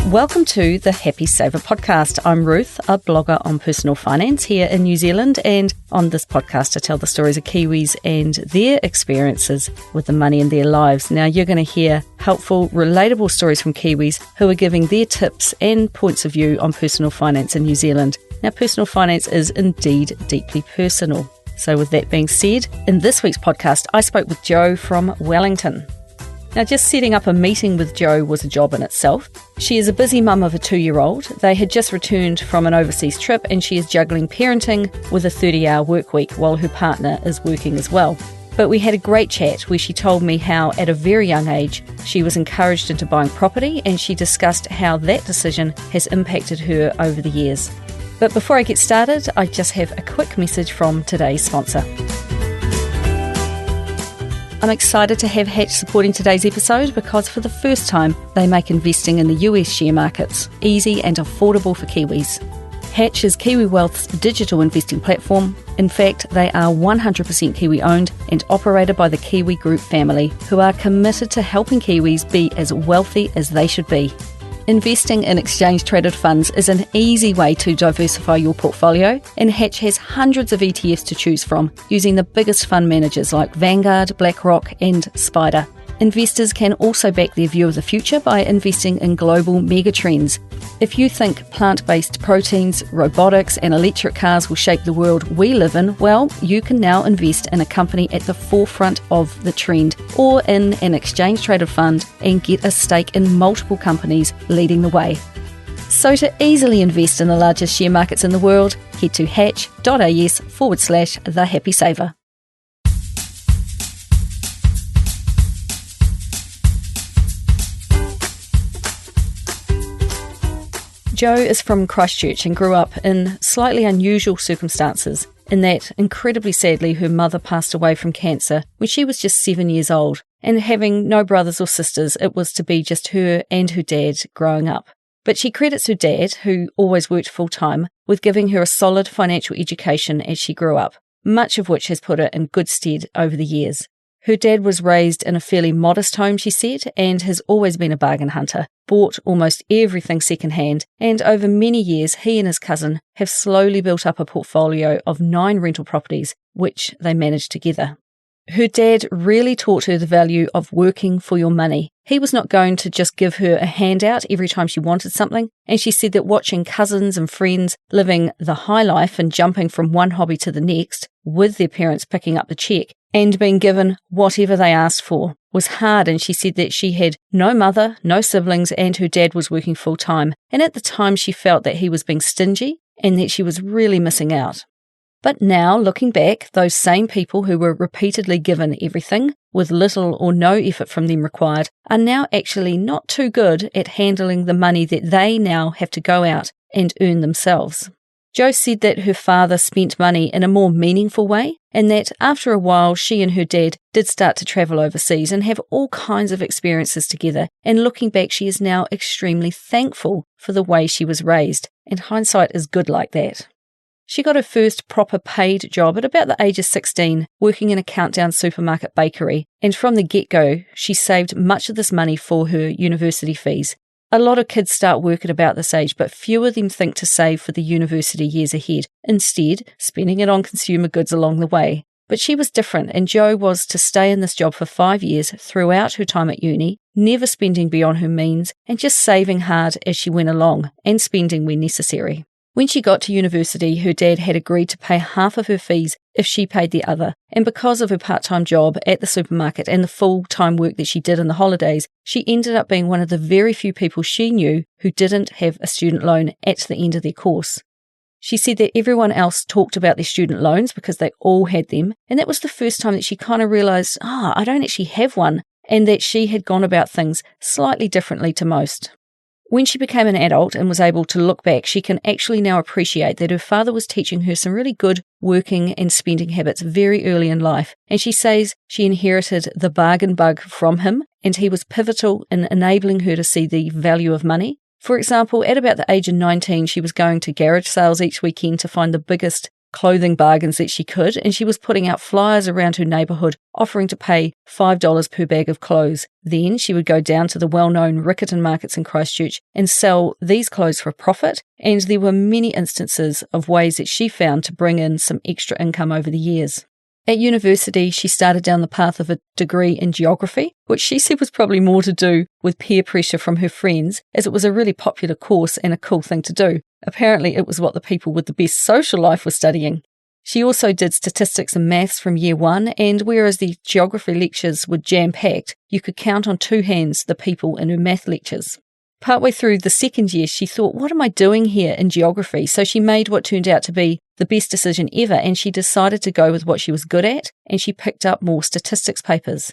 Welcome to the Happy Saver podcast. I'm Ruth, a blogger on personal finance here in New Zealand, and on this podcast I tell the stories of Kiwis and their experiences with the money in their lives. Now you're going to hear helpful, relatable stories from Kiwis who are giving their tips and points of view on personal finance in New Zealand. Now personal finance is indeed deeply personal. So with that being said, in this week's podcast I spoke with Jo from Wellington. Now, just setting up a meeting with Jo was a job in itself. She is a busy mum of a 2-year-old. They had just returned from an overseas trip and she is juggling parenting with a 30-hour work week while her partner is working as well. But we had a great chat where she told me how at a very young age she was encouraged into buying property, and she discussed how that decision has impacted her over the years. But before I get started, I just have a quick message from today's sponsor. I'm excited to have Hatch supporting today's episode because for the first time they make investing in the US share markets easy and affordable for Kiwis. Hatch is Kiwi Wealth's digital investing platform. In fact, they are 100% Kiwi owned and operated by the Kiwi Group family, who are committed to helping Kiwis be as wealthy as they should be. Investing in exchange-traded funds is an easy way to diversify your portfolio, and Hatch has hundreds of ETFs to choose from, using the biggest fund managers like Vanguard, BlackRock and Spider. Investors can also back their view of the future by investing in global megatrends. If you think plant-based proteins, robotics and electric cars will shape the world we live in, well, you can now invest in a company at the forefront of the trend, or in an exchange-traded fund and get a stake in multiple companies leading the way. So to easily invest in the largest share markets in the world, head to hatch.as/thehappysaver. Jo is from Christchurch and grew up in slightly unusual circumstances, in that, incredibly sadly, her mother passed away from cancer when she was just 7 years old, and having no brothers or sisters, it was to be just her and her dad growing up. But she credits her dad, who always worked full-time, with giving her a solid financial education as she grew up, much of which has put her in good stead over the years. Her dad was raised in a fairly modest home, she said, and has always been a bargain hunter, bought almost everything second-hand, and over many years he and his cousin have slowly built up a portfolio of 9 rental properties, which they managed together. Her dad really taught her the value of working for your money. He was not going to just give her a handout every time she wanted something, and she said that watching cousins and friends living the high life and jumping from one hobby to the next, with their parents picking up the cheque, and being given whatever they asked for, was hard, and she said that she had no mother, no siblings, and her dad was working full-time, and at the time she felt that he was being stingy and that she was really missing out. But now, looking back, those same people who were repeatedly given everything, with little or no effort from them required, are now actually not too good at handling the money that they now have to go out and earn themselves. Jo said that her father spent money in a more meaningful way, and that after a while she and her dad did start to travel overseas and have all kinds of experiences together, and looking back she is now extremely thankful for the way she was raised, and hindsight is good like that. She got her first proper paid job at about the age of 16, working in a Countdown supermarket bakery, and from the get-go she saved much of this money for her university fees. A lot of kids start work at about this age, but few of them think to save for the university years ahead, instead spending it on consumer goods along the way. But she was different, and Jo was to stay in this job for 5 years throughout her time at uni, never spending beyond her means, and just saving hard as she went along, and spending when necessary. When she got to university, her dad had agreed to pay half of her fees if she paid the other, and because of her part-time job at the supermarket and the full-time work that she did in the holidays, she ended up being one of the very few people she knew who didn't have a student loan at the end of their course. She said that everyone else talked about their student loans because they all had them, and that was the first time that she kind of realised, I don't actually have one, and that she had gone about things slightly differently to most. When she became an adult and was able to look back, she can actually now appreciate that her father was teaching her some really good working and spending habits very early in life, and she says she inherited the bargain bug from him, and he was pivotal in enabling her to see the value of money. For example, at about the age of 19, she was going to garage sales each weekend to find the biggest clothing bargains that she could, and she was putting out flyers around her neighbourhood offering to pay $5 per bag of clothes. Then she would go down to the well-known Riccarton markets in Christchurch and sell these clothes for a profit, and there were many instances of ways that she found to bring in some extra income over the years. At university, she started down the path of a degree in geography, which she said was probably more to do with peer pressure from her friends, as it was a really popular course and a cool thing to do. Apparently, it was what the people with the best social life were studying. She also did statistics and maths from year one, and whereas the geography lectures were jam-packed, you could count on two hands the people in her math lectures. Partway through the second year, she thought, what am I doing here in geography? So she made what turned out to be the best decision ever, and she decided to go with what she was good at, and she picked up more statistics papers.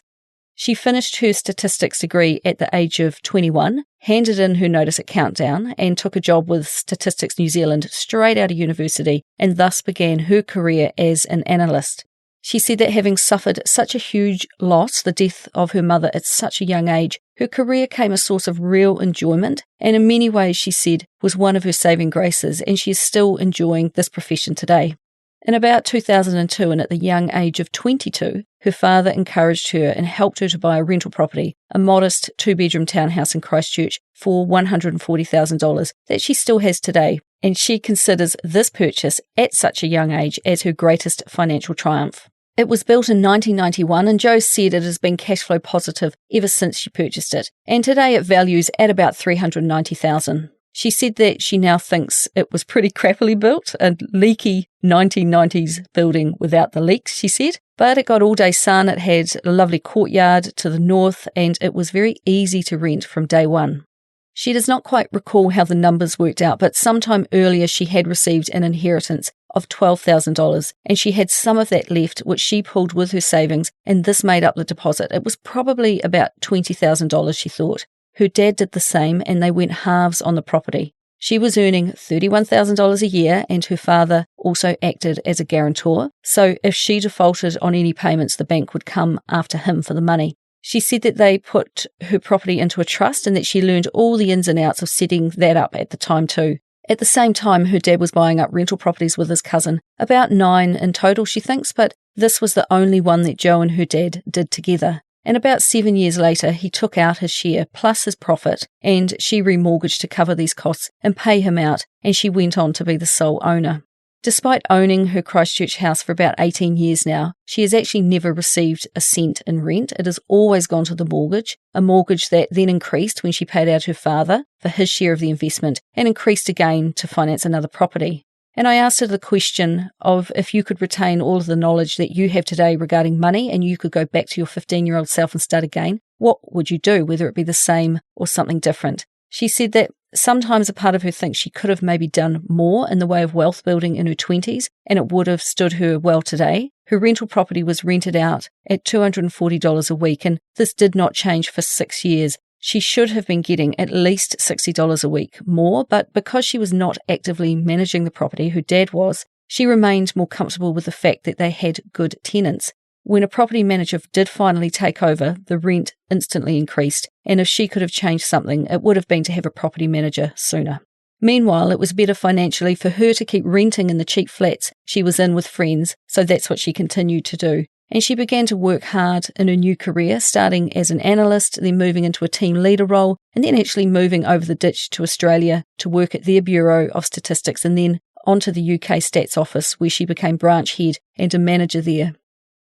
She finished her statistics degree at the age of 21, handed in her notice at Countdown, and took a job with Statistics New Zealand straight out of university, and thus began her career as an analyst. She said that having suffered such a huge loss, the death of her mother at such a young age, her career came a source of real enjoyment, and in many ways, she said, was one of her saving graces, and she is still enjoying this profession today. In about 2002, and at the young age of 22, her father encouraged her and helped her to buy a rental property, a modest two-bedroom townhouse in Christchurch, for $140,000 that she still has today, and she considers this purchase at such a young age as her greatest financial triumph. It was built in 1991, and Jo said it has been cash flow positive ever since she purchased it, and today it values at about $390,000. She said that she now thinks it was pretty crappily built, a leaky 1990s building without the leaks, she said, but it got all-day sun, it had a lovely courtyard to the north, and it was very easy to rent from day one. She does not quite recall how the numbers worked out, but sometime earlier she had received an inheritance of $12,000, and she had some of that left, which she pulled with her savings, and this made up the deposit. It was probably about $20,000, she thought. Her dad did the same, and they went halves on the property. She was earning $31,000 a year, and her father also acted as a guarantor, so if she defaulted on any payments, the bank would come after him for the money. She said that they put her property into a trust and that she learned all the ins and outs of setting that up at the time too. At the same time, her dad was buying up rental properties with his cousin, about 9 in total, she thinks, but this was the only one that Jo and her dad did together. And about 7 years later, he took out his share plus his profit, and she remortgaged to cover these costs and pay him out, and she went on to be the sole owner. Despite owning her Christchurch house for about 18 years now, she has actually never received a cent in rent. It has always gone to the mortgage, a mortgage that then increased when she paid out her father for his share of the investment and increased again to finance another property. And I asked her the question of if you could retain all of the knowledge that you have today regarding money and you could go back to your 15-year-old self and start again, what would you do, whether it be the same or something different? She said that sometimes a part of her thinks she could have maybe done more in the way of wealth building in her 20s, and it would have stood her well today. Her rental property was rented out at $240 a week, and this did not change for 6 years. She should have been getting at least $60 a week more, but because she was not actively managing the property, her dad was, she remained more comfortable with the fact that they had good tenants. When a property manager did finally take over, the rent instantly increased, and if she could have changed something, it would have been to have a property manager sooner. Meanwhile, it was better financially for her to keep renting in the cheap flats she was in with friends, so that's what she continued to do. And she began to work hard in her new career, starting as an analyst, then moving into a team leader role, and then actually moving over the ditch to Australia to work at their Bureau of Statistics, and then onto the UK Stats Office, where she became branch head and a manager there.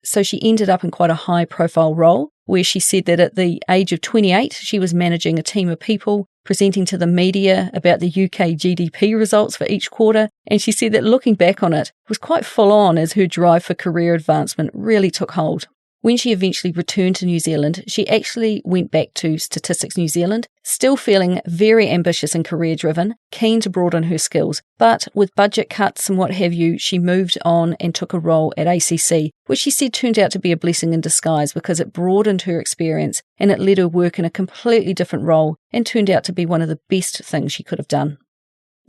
So she ended up in quite a high-profile role, where she said that at the age of 28, she was managing a team of people, presenting to the media about the UK GDP results for each quarter, and she said that looking back on it was quite full-on as her drive for career advancement really took hold. When she eventually returned to New Zealand, she actually went back to Statistics New Zealand, still feeling very ambitious and career-driven, keen to broaden her skills. But with budget cuts and what have you, she moved on and took a role at ACC, which she said turned out to be a blessing in disguise because it broadened her experience and it let her work in a completely different role and turned out to be one of the best things she could have done.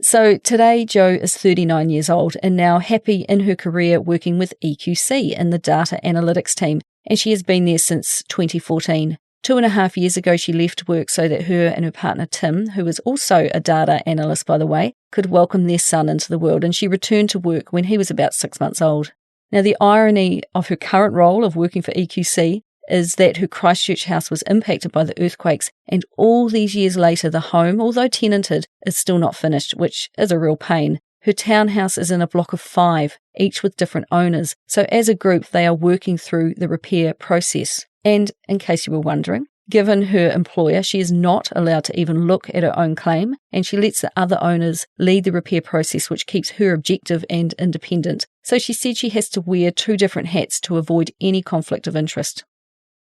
So today, Jo is 39 years old and now happy in her career working with EQC in the data analytics team, and she has been there since 2014. 2.5 years ago, she left work so that her and her partner Tim, who is also a data analyst by the way, could welcome their son into the world, and she returned to work when he was about 6 months old. Now, the irony of her current role of working for EQC is that her Christchurch house was impacted by the earthquakes, and all these years later the home, although tenanted, is still not finished, which is a real pain. Her townhouse is in a block of 5, each with different owners, so as a group they are working through the repair process. And in case you were wondering, given her employer, she is not allowed to even look at her own claim, and she lets the other owners lead the repair process, which keeps her objective and independent. So she said she has to wear 2 different hats to avoid any conflict of interest.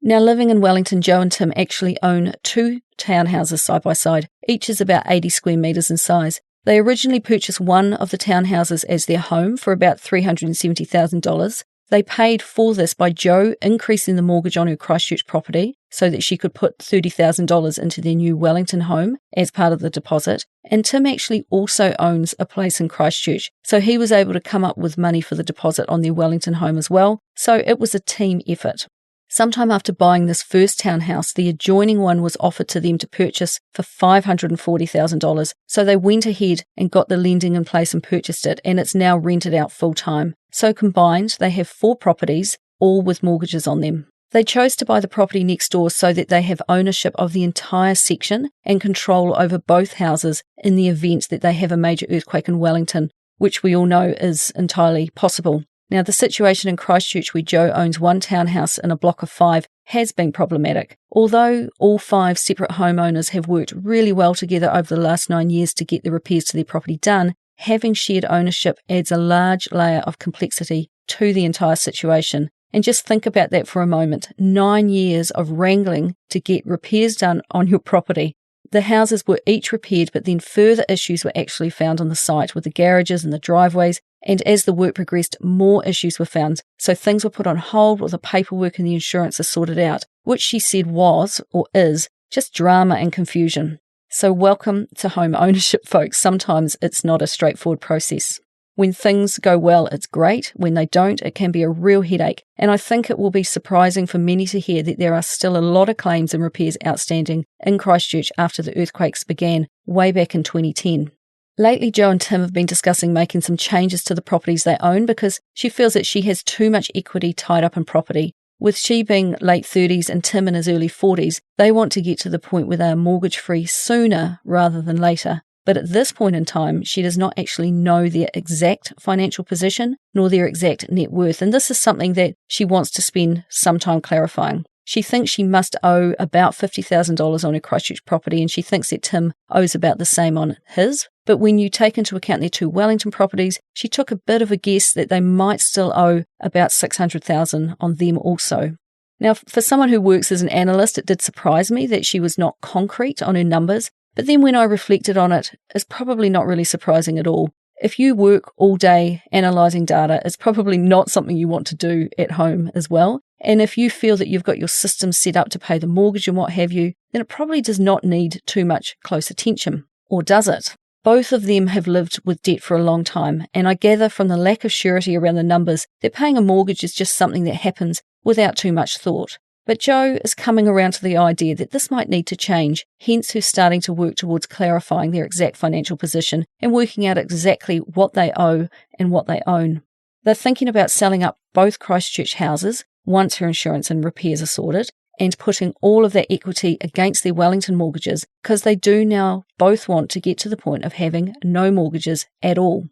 Now, living in Wellington, Jo and Tim actually own 2 townhouses side by side. Each is about 80 square metres in size. They originally purchased one of the townhouses as their home for about $370,000. They paid for this by Jo increasing the mortgage on her Christchurch property so that she could put $30,000 into their new Wellington home as part of the deposit. And Tim actually also owns a place in Christchurch, so he was able to come up with money for the deposit on their Wellington home as well. So it was a team effort. Sometime after buying this first townhouse, the adjoining one was offered to them to purchase for $540,000. So they went ahead and got the lending in place and purchased it, and it's now rented out full time. So combined, they have 4 properties, all with mortgages on them. They chose to buy the property next door so that they have ownership of the entire section and control over both houses in the event that they have a major earthquake in Wellington, which we all know is entirely possible. Now, the situation in Christchurch, where Jo owns one townhouse in a block of 5, has been problematic. Although all 5 separate homeowners have worked really well together over the last 9 years to get the repairs to their property done, having shared ownership adds a large layer of complexity to the entire situation. And just think about that for a moment. 9 years of wrangling to get repairs done on your property. The houses were each repaired, but then further issues were actually found on the site with the garages and the driveways. And as the work progressed, more issues were found. So things were put on hold while the paperwork and the insurance are sorted out, which she said was, or is, just drama and confusion. So welcome to home ownership, folks. Sometimes it's not a straightforward process. When things go well, it's great. When they don't, it can be a real headache. And I think it will be surprising for many to hear that there are still a lot of claims and repairs outstanding in Christchurch after the earthquakes began way back in 2010. Lately, Jo and Tim have been discussing making some changes to the properties they own because she feels that she has too much equity tied up in property. With she being late 30s and Tim in his early 40s, they want to get to the point where they are mortgage-free sooner rather than later. But at this point in time, she does not actually know their exact financial position nor their exact net worth, and this is something that she wants to spend some time clarifying. She thinks she must owe about $50,000 on her Christchurch property, and she thinks that Tim owes about the same on his. But when you take into account their 2 Wellington properties, she took a bit of a guess that they might still owe about $600,000 on them also. Now, for someone who works as an analyst, it did surprise me that she was not concrete on her numbers. But then when I reflected on it, it's probably not really surprising at all. If you work all day analysing data, it's probably not something you want to do at home as well. And if you feel that you've got your system set up to pay the mortgage and what have you, then it probably does not need too much close attention. Or does it? Both of them have lived with debt for a long time, and I gather from the lack of surety around the numbers that paying a mortgage is just something that happens without too much thought. But Jo is coming around to the idea that this might need to change, hence her starting to work towards clarifying their exact financial position and working out exactly what they owe and what they own. They're thinking about selling up both Christchurch houses once her insurance and repairs are sorted, and putting all of that equity against their Wellington mortgages, because they do now both want to get to the point of having no mortgages at all.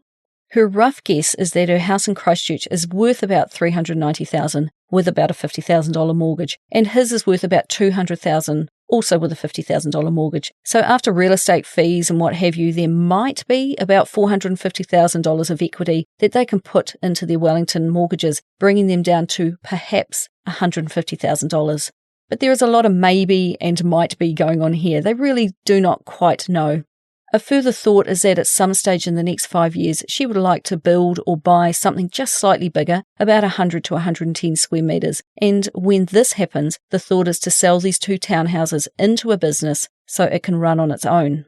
Her rough guess is that her house in Christchurch is worth about $390,000 with about a $50,000 mortgage, and his is worth about $200,000 also with a $50,000 mortgage. So after real estate fees and what have you, there might be about $450,000 of equity that they can put into their Wellington mortgages, bringing them down to perhaps $150,000. But there is a lot of maybe and might be going on here. They really do not quite know. A further thought is that at some stage in the next 5 years, she would like to build or buy something just slightly bigger, about 100 to 110 square metres. And when this happens, the thought is to sell these 2 townhouses into a business so it can run on its own.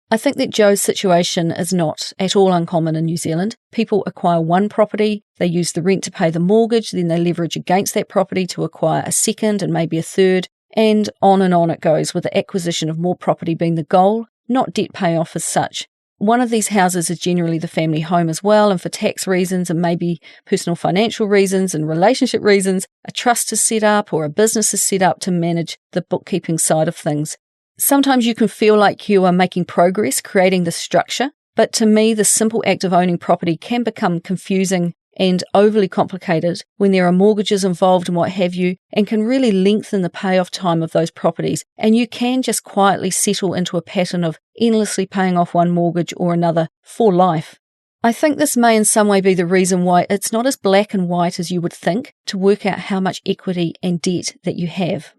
I think that Jo's situation is not at all uncommon in New Zealand. People acquire one property, they use the rent to pay the mortgage, then they leverage against that property to acquire a second and maybe a third. And on it goes, with the acquisition of more property being the goal, not debt payoff as such. One of these houses is generally the family home as well, and for tax reasons and maybe personal financial reasons and relationship reasons, a trust is set up or a business is set up to manage the bookkeeping side of things. Sometimes you can feel like you are making progress creating the structure, but to me, the simple act of owning property can become confusing and overly complicated when there are mortgages involved and what have you, and can really lengthen the payoff time of those properties, and you can just quietly settle into a pattern of endlessly paying off one mortgage or another for life. I think this may in some way be the reason why it's not as black and white as you would think to work out how much equity and debt that you have.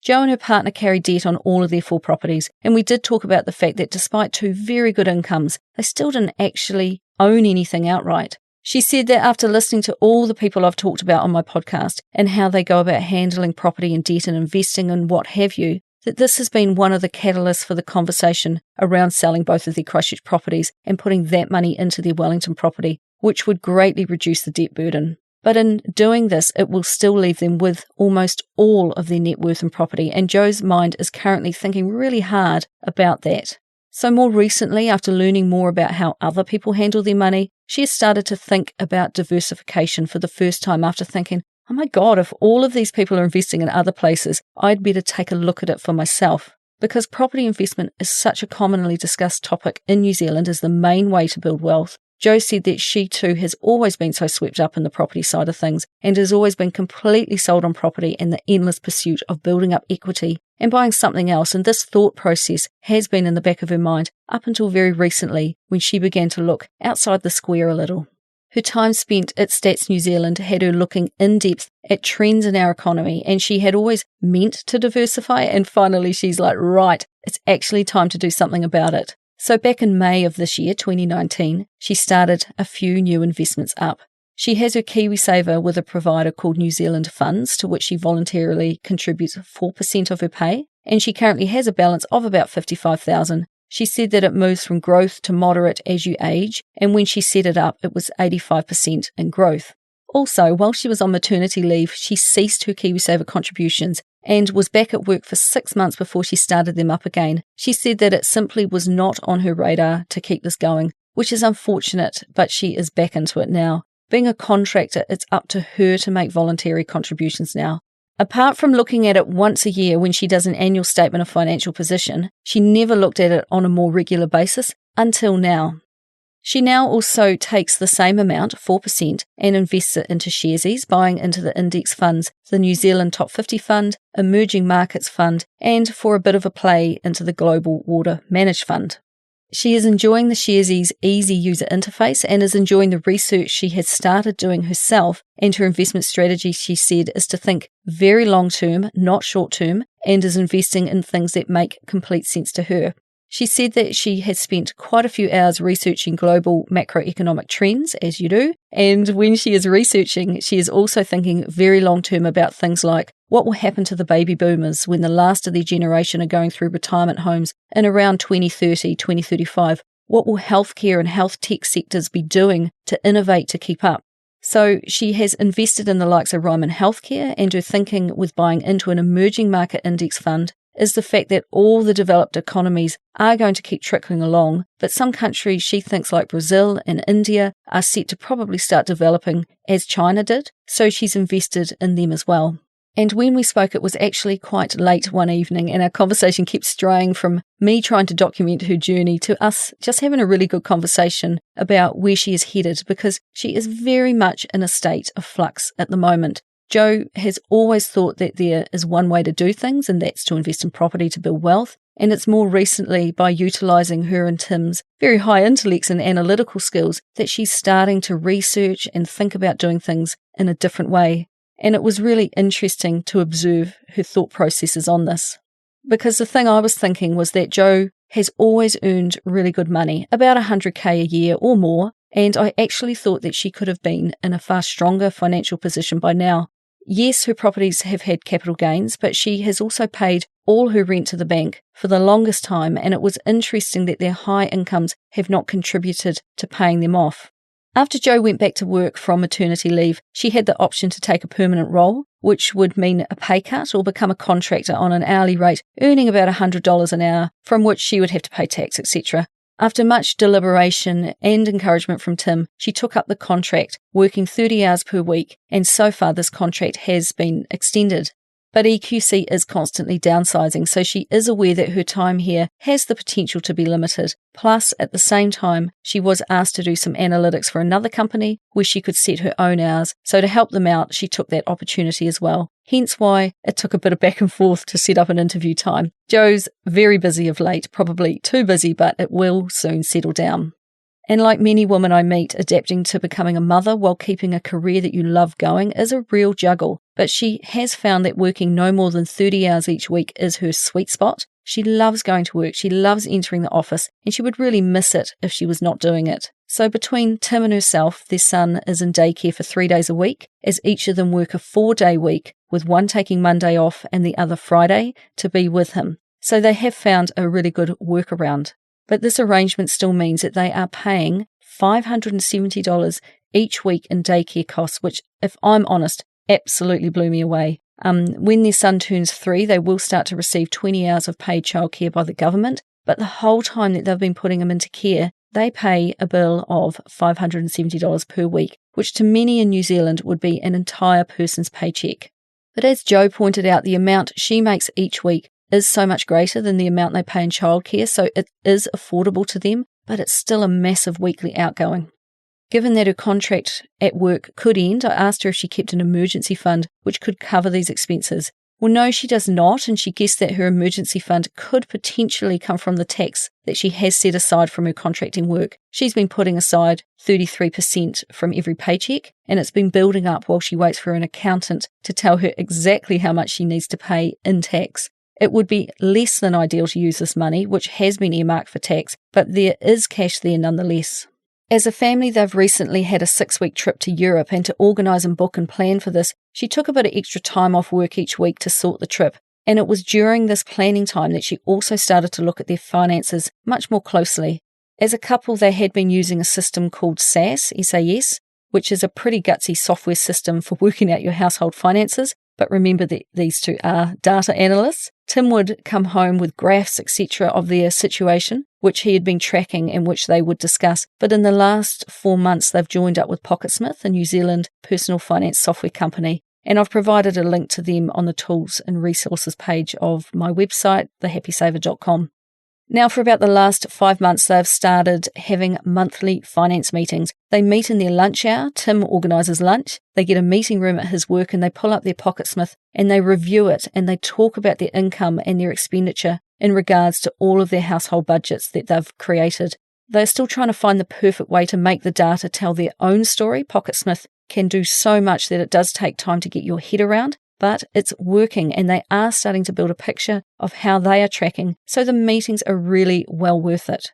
Jo and her partner carry debt on all of their 4 properties, and we did talk about the fact that despite 2 very good incomes, they still didn't actually own anything outright. She said that after listening to all the people I've talked about on my podcast and how they go about handling property and debt and investing and what have you, that this has been one of the catalysts for the conversation around selling both of their Christchurch properties and putting that money into their Wellington property, which would greatly reduce the debt burden. But in doing this, it will still leave them with almost all of their net worth and property, and Jo's mind is currently thinking really hard about that. So more recently, after learning more about how other people handle their money, she has started to think about diversification for the first time after thinking, oh my God, if all of these people are investing in other places, I'd better take a look at it for myself. Because property investment is such a commonly discussed topic in New Zealand as the main way to build wealth, Jo said that she too has always been so swept up in the property side of things and has always been completely sold on property and the endless pursuit of building up equity and buying something else, and this thought process has been in the back of her mind up until very recently when she began to look outside the square a little. Her time spent at Stats New Zealand had her looking in depth at trends in our economy, and she had always meant to diversify, and finally she's like, right, it's actually time to do something about it. So back in May of this year, 2019, she started a few new investments up. She has her KiwiSaver with a provider called New Zealand Funds, to which she voluntarily contributes 4% of her pay, and she currently has a balance of about $55,000. She said that it moves from growth to moderate as you age, and when she set it up, it was 85% in growth. Also, while she was on maternity leave, she ceased her KiwiSaver contributions and was back at work for 6 months before she started them up again. She said that it simply was not on her radar to keep this going, which is unfortunate, but she is back into it now. Being a contractor, it's up to her to make voluntary contributions now. Apart from looking at it once a year when she does an annual statement of financial position, she never looked at it on a more regular basis until now. She now also takes the same amount, 4%, and invests it into Sharesies, buying into the index funds, the New Zealand Top 50 Fund, Emerging Markets Fund, and for a bit of a play into the Global Water Managed Fund. She is enjoying the Sharesies' easy user interface and is enjoying the research she has started doing herself, and her investment strategy, she said, is to think very long-term, not short-term, and is investing in things that make complete sense to her. She said that she has spent quite a few hours researching global macroeconomic trends, as you do, and when she is researching, she is also thinking very long-term about things like what will happen to the baby boomers when the last of their generation are going through retirement homes in around 2030, 2035. What will healthcare and health tech sectors be doing to innovate to keep up? So she has invested in the likes of Ryman Healthcare, and her thinking with buying into an emerging market index fund is the fact that all the developed economies are going to keep trickling along, but some countries she thinks like Brazil and India are set to probably start developing as China did, so she's invested in them as well. And when we spoke, it was actually quite late one evening, and our conversation kept straying from me trying to document her journey to us just having a really good conversation about where she is headed, because she is very much in a state of flux at the moment. Jo has always thought that there is one way to do things, and that's to invest in property to build wealth. And it's more recently by utilising her and Tim's very high intellects and analytical skills that she's starting to research and think about doing things in a different way. And it was really interesting to observe her thought processes on this. Because the thing I was thinking was that Jo has always earned really good money, about $100K a year or more, and I actually thought that she could have been in a far stronger financial position by now. Yes, her properties have had capital gains, but she has also paid all her rent to the bank for the longest time, and it was interesting that their high incomes have not contributed to paying them off. After Jo went back to work from maternity leave, she had the option to take a permanent role, which would mean a pay cut or become a contractor on an hourly rate, earning about $100 an hour, from which she would have to pay tax, etc. After much deliberation and encouragement from Tim, she took up the contract, working 30 hours per week, and so far this contract has been extended. But EQC is constantly downsizing, so she is aware that her time here has the potential to be limited. Plus, at the same time, she was asked to do some analytics for another company where she could set her own hours, so to help them out, she took that opportunity as well. Hence why it took a bit of back and forth to set up an interview time. Jo's very busy of late, probably too busy, but it will soon settle down. And like many women I meet, adapting to becoming a mother while keeping a career that you love going is a real juggle. But she has found that working no more than 30 hours each week is her sweet spot. She loves going to work, she loves entering the office, and she would really miss it if she was not doing it. So between Tim and herself, their son is in daycare for 3 days a week, as each of them work a 4-day week, with one taking Monday off and the other Friday to be with him. So they have found a really good workaround. But this arrangement still means that they are paying $570 each week in daycare costs, which, if I'm honest, absolutely blew me away. When their son turns 3, they will start to receive 20 hours of paid childcare by the government, but the whole time that they've been putting him into care, they pay a bill of $570 per week, which to many in New Zealand would be an entire person's paycheck. But as Jo pointed out, the amount she makes each week is so much greater than the amount they pay in childcare, so it is affordable to them, but it's still a massive weekly outgoing. Given that her contract at work could end, I asked her if she kept an emergency fund which could cover these expenses. Well, no, she does not, and she guessed that her emergency fund could potentially come from the tax that she has set aside from her contracting work. She's been putting aside 33% from every paycheck, and it's been building up while she waits for an accountant to tell her exactly how much she needs to pay in tax. It would be less than ideal to use this money, which has been earmarked for tax, but there is cash there nonetheless. As a family, they've recently had a 6-week trip to Europe, and to organise and book and plan for this, she took a bit of extra time off work each week to sort the trip. And it was during this planning time that she also started to look at their finances much more closely. As a couple, they had been using a system called SAS, which is a pretty gutsy software system for working out your household finances. But remember that these two are data analysts. Tim would come home with graphs, etc. of their situation, which he had been tracking and which they would discuss. But in the last 4 months, they've joined up with Pocketsmith, a New Zealand personal finance software company. And I've provided a link to them on the tools and resources page of my website, thehappysaver.com. Now, for about the last 5 months, they've started having monthly finance meetings. They meet in their lunch hour. Tim organises lunch. They get a meeting room at his work and they pull up their Pocketsmith and they review it and they talk about their income and their expenditure in regards to all of their household budgets that they've created. They're still trying to find the perfect way to make the data tell their own story. Pocketsmith can do so much that it does take time to get your head around. But it's working and they are starting to build a picture of how they are tracking, so the meetings are really well worth it.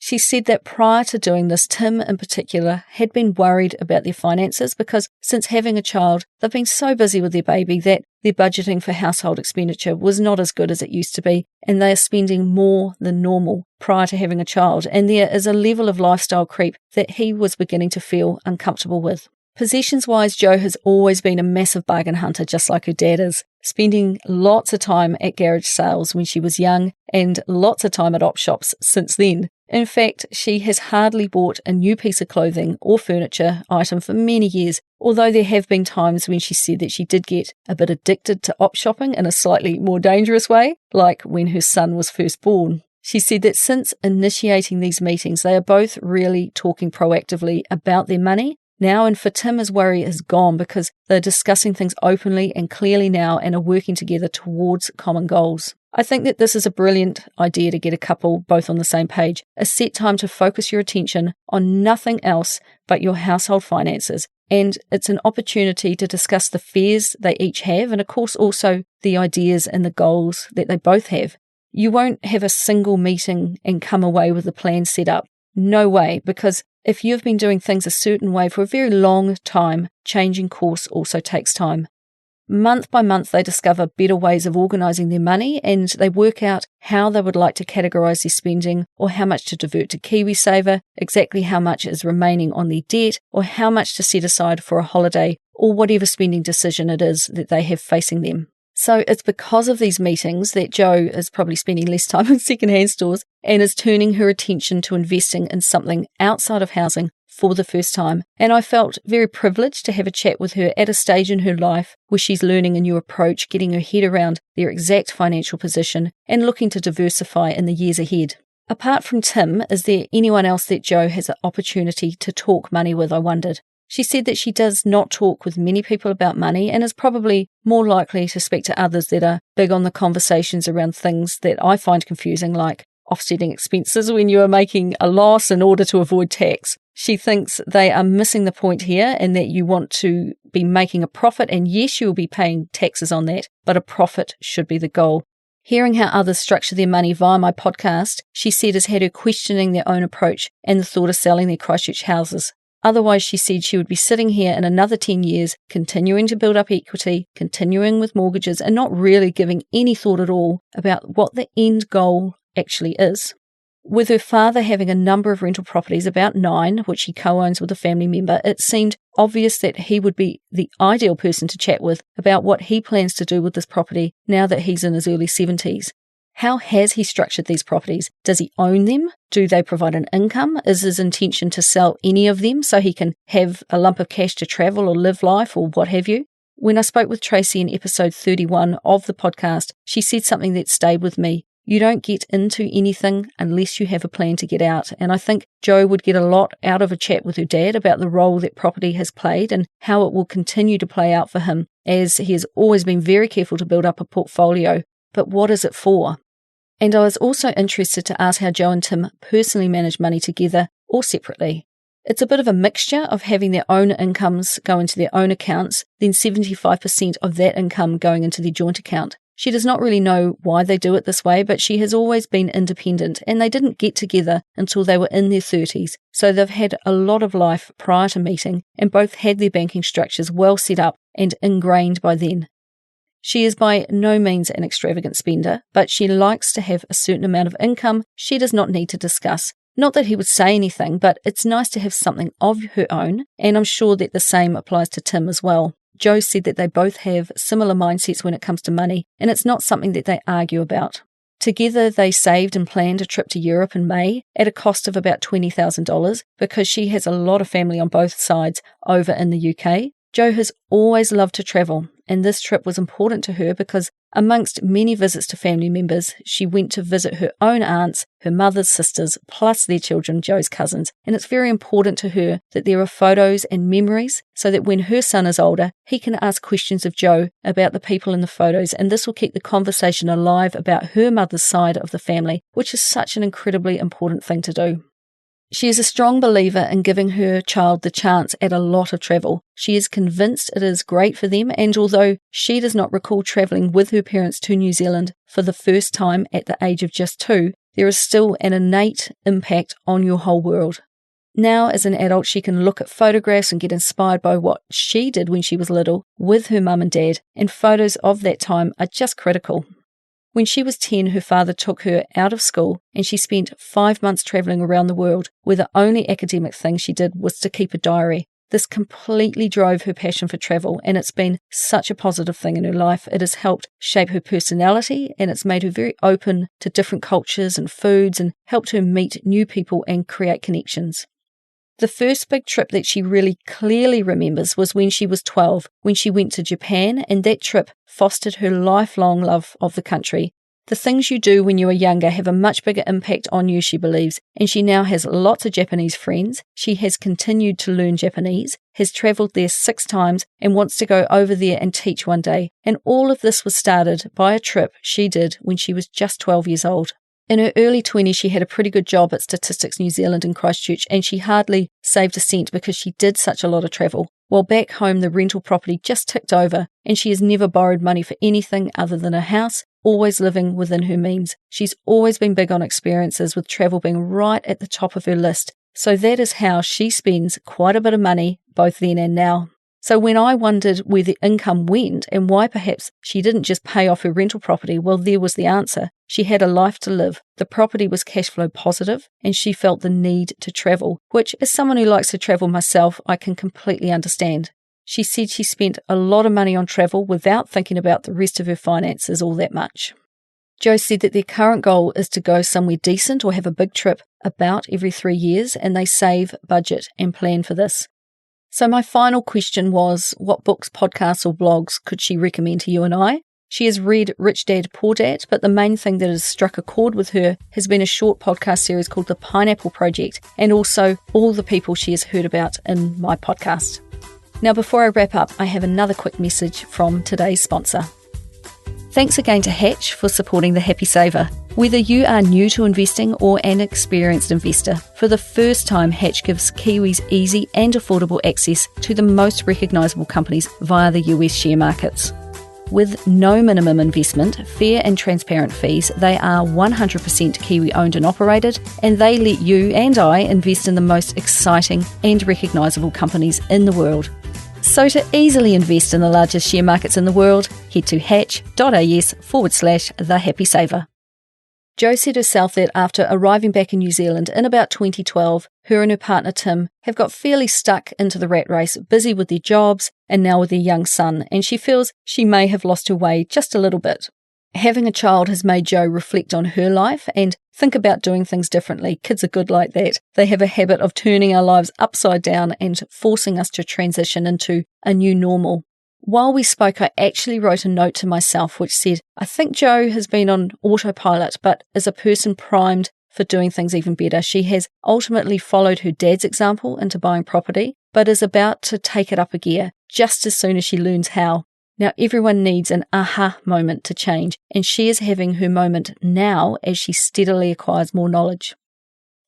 She said that prior to doing this, Tim in particular had been worried about their finances because since having a child, they've been so busy with their baby that their budgeting for household expenditure was not as good as it used to be, and they are spending more than normal prior to having a child, and there is a level of lifestyle creep that he was beginning to feel uncomfortable with. Possessions-wise, Jo has always been a massive bargain hunter, just like her dad is, spending lots of time at garage sales when she was young and lots of time at op shops since then. In fact, she has hardly bought a new piece of clothing or furniture item for many years, although there have been times when she said that she did get a bit addicted to op shopping in a slightly more dangerous way, like when her son was first born. She said that since initiating these meetings, they are both really talking proactively about their money now, and for Tim, his worry is gone because they're discussing things openly and clearly now and are working together towards common goals. I think that this is a brilliant idea to get a couple both on the same page, a set time to focus your attention on nothing else but your household finances, and it's an opportunity to discuss the fears they each have and of course also the ideas and the goals that they both have. You won't have a single meeting and come away with the plan set up. No way, because if you've been doing things a certain way for a very long time, changing course also takes time. Month by month, they discover better ways of organising their money, and they work out how they would like to categorise their spending, or how much to divert to KiwiSaver, exactly how much is remaining on their debt, or how much to set aside for a holiday, or whatever spending decision it is that they have facing them. So it's because of these meetings that Jo is probably spending less time in secondhand stores and is turning her attention to investing in something outside of housing for the first time. And I felt very privileged to have a chat with her at a stage in her life where she's learning a new approach, getting her head around their exact financial position and looking to diversify in the years ahead. Apart from Tim, is there anyone else that Jo has an opportunity to talk money with, I wondered. She said that she does not talk with many people about money and is probably more likely to speak to others that are big on the conversations around things that I find confusing, like offsetting expenses when you are making a loss in order to avoid tax. She thinks they are missing the point here and that you want to be making a profit, and yes, you will be paying taxes on that, but a profit should be the goal. Hearing how others structure their money via my podcast, she said, has had her questioning their own approach and the thought of selling their Christchurch houses. Otherwise, she said she would be sitting here in another 10 years, continuing to build up equity, continuing with mortgages, and not really giving any thought at all about what the end goal actually is. With her father having a number of rental properties, about 9, which he co-owns with a family member, it seemed obvious that he would be the ideal person to chat with about what he plans to do with this property now that he's in his early 70s. How has he structured these properties? Does he own them? Do they provide an income? Is his intention to sell any of them so he can have a lump of cash to travel or live life or what have you? When I spoke with Tracy in episode 31 of the podcast, she said something that stayed with me. You don't get into anything unless you have a plan to get out. And I think Jo would get a lot out of a chat with her dad about the role that property has played and how it will continue to play out for him, as he has always been very careful to build up a portfolio. But what is it for? And I was also interested to ask how Jo and Tim personally manage money together or separately. It's a bit of a mixture of having their own incomes go into their own accounts, then 75% of that income going into their joint account. She does not really know why they do it this way, but she has always been independent, and they didn't get together until they were in their 30s, so they've had a lot of life prior to meeting, and both had their banking structures well set up and ingrained by then. She is by no means an extravagant spender, but she likes to have a certain amount of income she does not need to discuss. Not that he would say anything, but it's nice to have something of her own, and I'm sure that the same applies to Tim as well. Jo said that they both have similar mindsets when it comes to money, and it's not something that they argue about. Together, they saved and planned a trip to Europe in May at a cost of about $20,000 because she has a lot of family on both sides over in the UK. Jo has always loved to travel, and this trip was important to her because amongst many visits to family members, she went to visit her own aunts, her mother's sisters, plus their children, Jo's cousins, and it's very important to her that there are photos and memories so that when her son is older, he can ask questions of Jo about the people in the photos, and this will keep the conversation alive about her mother's side of the family, which is such an incredibly important thing to do. She is a strong believer in giving her child the chance at a lot of travel. She is convinced it is great for them, and although she does not recall travelling with her parents to New Zealand for the first time at the age of just 2, there is still an innate impact on your whole world. Now, as an adult, she can look at photographs and get inspired by what she did when she was little with her mum and dad, and photos of that time are just critical. When she was 10, her father took her out of school and she spent 5 months travelling around the world, where the only academic thing she did was to keep a diary. This completely drove her passion for travel, and it's been such a positive thing in her life. It has helped shape her personality, and it's made her very open to different cultures and foods and helped her meet new people and create connections. The first big trip that she really clearly remembers was when she was 12, when she went to Japan, and that trip fostered her lifelong love of the country. The things you do when you are younger have a much bigger impact on you, she believes, and she now has lots of Japanese friends. She has continued to learn Japanese, has travelled there 6 times, and wants to go over there and teach one day. And all of this was started by a trip she did when she was just 12 years old. In her early 20s, she had a pretty good job at Statistics New Zealand in Christchurch, and she hardly saved a cent because she did such a lot of travel. While back home, the rental property just ticked over, and she has never borrowed money for anything other than a house, always living within her means. She's always been big on experiences, with travel being right at the top of her list. So that is how she spends quite a bit of money, both then and now. So when I wondered where the income went and why perhaps she didn't just pay off her rental property, well, there was the answer. She had a life to live. The property was cash flow positive, and she felt the need to travel, which, as someone who likes to travel myself, I can completely understand. She said she spent a lot of money on travel without thinking about the rest of her finances all that much. Jo said that their current goal is to go somewhere decent or have a big trip about every 3 years, and they save, budget, and plan for this. So my final question was, what books, podcasts, or blogs could she recommend to you and I? She has read Rich Dad, Poor Dad, but the main thing that has struck a chord with her has been a short podcast series called The Pineapple Project, and also all the people she has heard about in my podcast. Now, before I wrap up, I have another quick message from today's sponsor. Thanks again to Hatch for supporting The Happy Saver. Whether you are new to investing or an experienced investor, for the first time Hatch gives Kiwis easy and affordable access to the most recognisable companies via the US share markets. With no minimum investment, fair and transparent fees, they are 100% Kiwi owned and operated, and they let you and I invest in the most exciting and recognisable companies in the world. So to easily invest in the largest share markets in the world, head to hatch.as/thehappysaver. Jo said herself that after arriving back in New Zealand in about 2012, her and her partner Tim have got fairly stuck into the rat race, busy with their jobs and now with their young son, and she feels she may have lost her way just a little bit. Having a child has made Jo reflect on her life and think about doing things differently. Kids are good like that. They have a habit of turning our lives upside down and forcing us to transition into a new normal. While we spoke, I actually wrote a note to myself which said, I think Jo has been on autopilot, but is a person primed for doing things even better. She has ultimately followed her dad's example into buying property, but is about to take it up a gear just as soon as she learns how. Now, everyone needs an aha moment to change, and she is having her moment now as she steadily acquires more knowledge.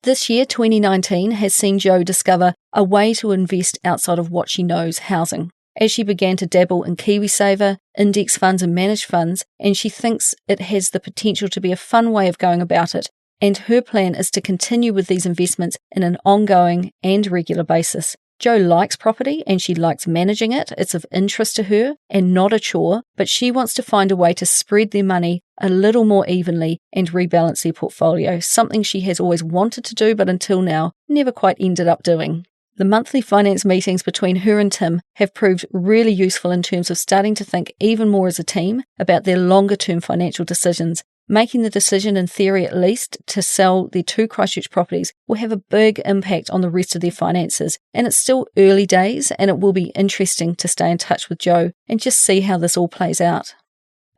This year, 2019, has seen Jo discover a way to invest outside of what she knows, housing. As she began to dabble in KiwiSaver, index funds and managed funds, and she thinks it has the potential to be a fun way of going about it, and her plan is to continue with these investments in an ongoing and regular basis. Jo likes property and she likes managing it. It's of interest to her and not a chore, but she wants to find a way to spread their money a little more evenly and rebalance their portfolio, something she has always wanted to do but until now never quite ended up doing. The monthly finance meetings between her and Tim have proved really useful in terms of starting to think even more as a team about their longer-term financial decisions. Making the decision, in theory at least, to sell their 2 Christchurch properties will have a big impact on the rest of their finances. And it's still early days, and it will be interesting to stay in touch with Jo and just see how this all plays out.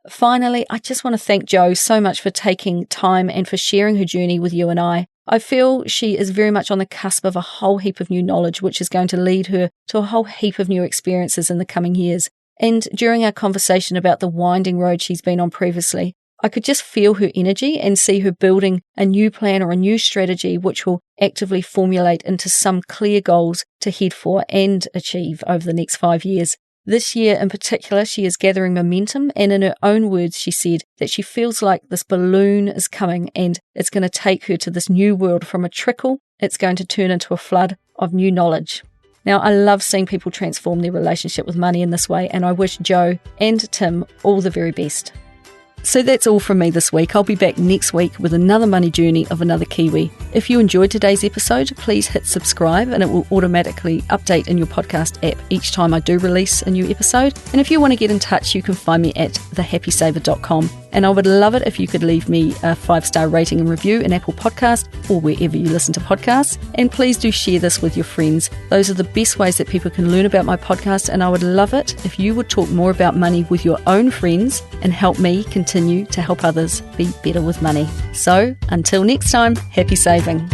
Finally, I just want to thank Jo so much for taking time and for sharing her journey with you and I. I feel she is very much on the cusp of a whole heap of new knowledge, which is going to lead her to a whole heap of new experiences in the coming years. And during our conversation about the winding road she's been on previously, I could just feel her energy and see her building a new plan or a new strategy which will actively formulate into some clear goals to head for and achieve over the next 5 years. This year in particular, she is gathering momentum, and in her own words, she said that she feels like this balloon is coming and it's going to take her to this new world. From a trickle, it's going to turn into a flood of new knowledge. Now, I love seeing people transform their relationship with money in this way, and I wish Jo and Tim all the very best. So that's all from me this week. I'll be back next week with another money journey of another Kiwi. If you enjoyed today's episode, please hit subscribe and it will automatically update in your podcast app each time I do release a new episode. And if you want to get in touch, you can find me at thehappysaver.com. And I would love it if you could leave me a 5-star rating and review in Apple Podcast or wherever you listen to podcasts. And please do share this with your friends. Those are the best ways that people can learn about my podcast. And I would love it if you would talk more about money with your own friends and help me continue to help others be better with money. So until next time, happy saving.